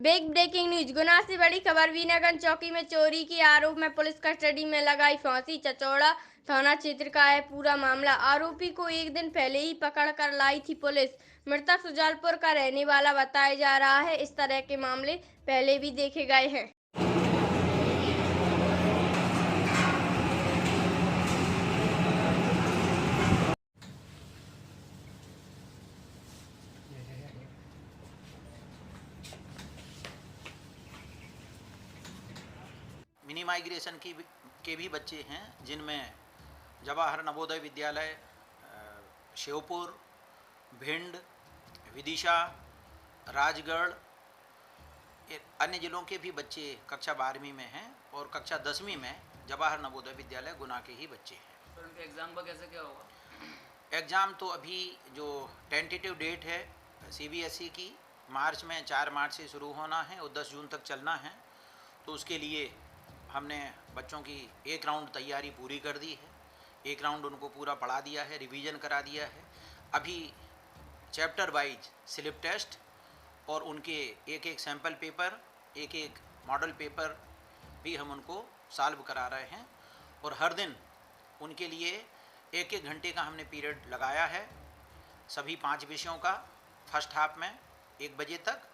Big breaking news गुना से बड़ी खबर। वीनागंज चौकी में चोरी के आरोप में पुलिस कस्टडी में लगाई फांसी। चचौड़ा थाना क्षेत्र का है पूरा मामला। आरोपी को एक दिन पहले ही पकड़ कर लाई थी पुलिस। मृतक सुजालपुर का रहने वाला बताया जा रहा है। इस तरह के मामले पहले भी देखे गए हैं। मिनी माइग्रेशन के भी बच्चे हैं, जिनमें जवाहर नवोदय विद्यालय श्योपुर, भिंड, विदिशा, राजगढ़, अन्य जिलों के भी बच्चे कक्षा 12वीं में हैं और कक्षा 10वीं में जवाहर नवोदय विद्यालय गुना के ही बच्चे हैं। तो उनके एग्ज़ाम का कैसे क्या होगा? एग्ज़ाम तो अभी जो टेंटेटिव डेट है सीबीएसई की मार्च में 4 मार्च से शुरू होना है और 10 जून तक चलना है। तो उसके लिए हमने बच्चों की एक राउंड तैयारी पूरी कर दी है, एक राउंड उनको पूरा पढ़ा दिया है, रिवीजन करा दिया है। अभी चैप्टर वाइज स्लिप टेस्ट और उनके एक एक सैम्पल पेपर, एक एक मॉडल पेपर भी हम उनको सॉल्व करा रहे हैं। और हर दिन उनके लिए एक एक घंटे का हमने पीरियड लगाया है, सभी 5 विषयों का। फर्स्ट हाफ में 1 बजे तक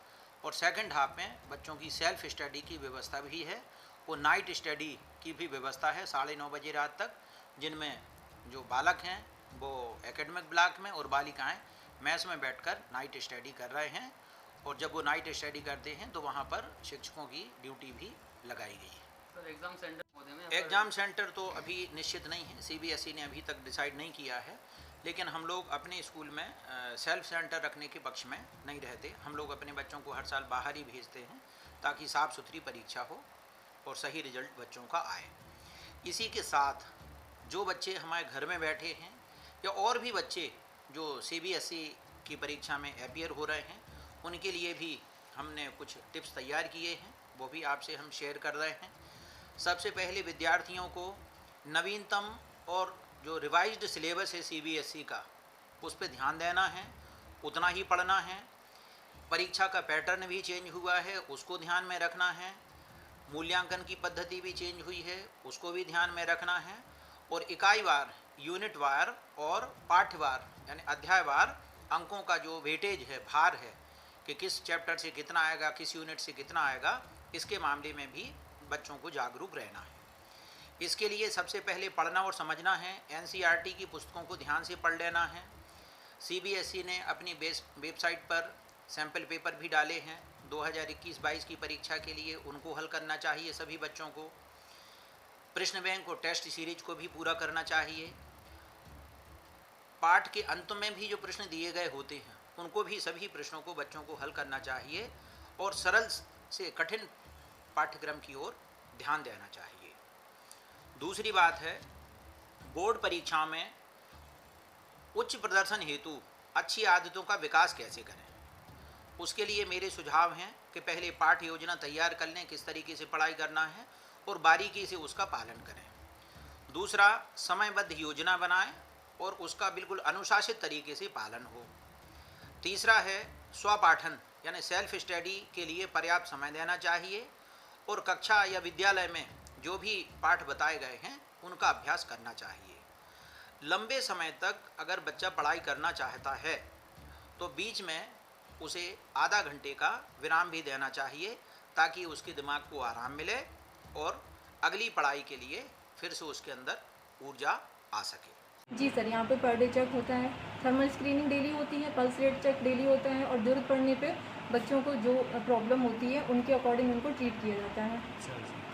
और सेकंड हाफ में बच्चों की सेल्फ स्टडी की व्यवस्था भी है। वो नाइट स्टडी की भी व्यवस्था है 9:30 बजे रात तक, जिनमें जो बालक हैं वो एकेडमिक ब्लॉक में और बालिकाएं मैस में बैठकर नाइट स्टडी कर रहे हैं। और जब वो नाइट स्टडी करते हैं तो वहाँ पर शिक्षकों की ड्यूटी भी लगाई गई है। Sir exam centre exam centre तो अभी निश्चित नहीं है, सीबीएसई ने अभी तक डिसाइड नहीं किया है। लेकिन हम लोग अपने स्कूल में सेल्फ सेंटर रखने के पक्ष में नहीं रहते। हम लोग अपने बच्चों को हर साल बाहर ही भेजते हैं ताकि साफ़ सुथरी परीक्षा हो और सही रिजल्ट बच्चों का आए। इसी के साथ जो बच्चे हमारे घर में बैठे हैं या और भी बच्चे जो सीबीएसई की परीक्षा में अपीयर हो रहे हैं, उनके लिए भी हमने कुछ टिप्स तैयार किए हैं, वो भी आपसे हम शेयर कर रहे हैं। सबसे पहले विद्यार्थियों को नवीनतम और जो रिवाइज्ड सिलेबस है सीबीएसई का, उस पर ध्यान देना है, उतना ही पढ़ना है। परीक्षा का पैटर्न भी चेंज हुआ है, उसको ध्यान में रखना है। मूल्यांकन की पद्धति भी चेंज हुई है, उसको भी ध्यान में रखना है। और इकाईवार, यूनिटवार और पाठ्यवार यानी अध्यायवार अंकों का जो वेटेज है, भार है कि किस चैप्टर से कितना आएगा, किस यूनिट से कितना आएगा, इसके मामले में भी बच्चों को जागरूक रहना है। इसके लिए सबसे पहले पढ़ना और समझना है। एनसीईआरटी की पुस्तकों को ध्यान से पढ़ लेना है। सीबीएसई ने अपनी वेबसाइट पर सैम्पल पेपर भी डाले हैं 2021-22 की परीक्षा के लिए, उनको हल करना चाहिए सभी बच्चों को। प्रश्न बैंक और टेस्ट सीरीज को भी पूरा करना चाहिए। पाठ के अंत में भी जो प्रश्न दिए गए होते हैं, उनको भी सभी प्रश्नों को बच्चों को हल करना चाहिए और सरल से कठिन पाठ्यक्रम की ओर ध्यान देना चाहिए। दूसरी बात है, बोर्ड परीक्षा में उच्च प्रदर्शन हेतु अच्छी आदतों का विकास कैसे करें, उसके लिए मेरे सुझाव हैं कि पहले पाठ्य योजना तैयार कर लें, किस तरीके से पढ़ाई करना है और बारीकी से उसका पालन करें। दूसरा, समयबद्ध योजना बनाएं और उसका बिल्कुल अनुशासित तरीके से पालन हो। तीसरा है स्वपाठन यानी सेल्फ स्टडी के लिए पर्याप्त समय देना चाहिए और कक्षा या विद्यालय में जो भी पाठ बताए गए हैं उनका अभ्यास करना चाहिए। लंबे समय तक अगर बच्चा पढ़ाई करना चाहता है तो बीच में उसे आधा घंटे का विराम भी देना चाहिए ताकि उसके दिमाग को आराम मिले और अगली पढ़ाई के लिए फिर से उसके अंदर ऊर्जा आ सके। जी सर, यहाँ पे पर डे चेक होता है, थर्मल स्क्रीनिंग डेली होती है, पल्स रेट चेक डेली होता है और ज़रूरत पड़ने पे बच्चों को जो प्रॉब्लम होती है उनके अकॉर्डिंग उनको ट्रीट किया जाता है।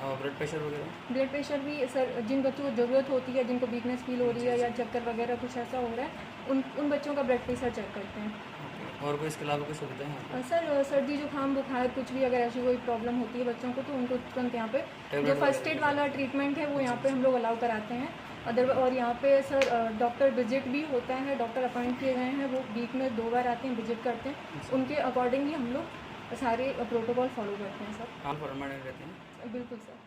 और ब्लड प्रेशर वगैरह? ब्लड प्रेशर भी सर, जिन बच्चों को ज़रूरत होती है, जिनको वीकनेस फील हो रही है या चक्कर वगैरह कुछ ऐसा हो रहा है, उन बच्चों का ब्लड प्रेशर चेक करते हैं। और कोई इसके अलावा कोई सुविधा है? सर, सर्दी जुकाम बुखार कुछ भी अगर ऐसी कोई प्रॉब्लम होती है बच्चों को तो उनको तुरंत यहाँ पे जो फर्स्ट एड वाला ट्रीटमेंट है वो यहाँ पे हम लोग अलाउ कराते हैं। और यहाँ पे सर डॉक्टर विजिट भी होता है, डॉक्टर अपॉइंट किए गए हैं, वो वीक में 2 बार आते हैं, विजिट करते हैं। उनके अकॉर्डिंग ही हम लोग सारे प्रोटोकॉल फॉलो करते हैं सर। परमानेंट रहते हैं? बिल्कुल सर।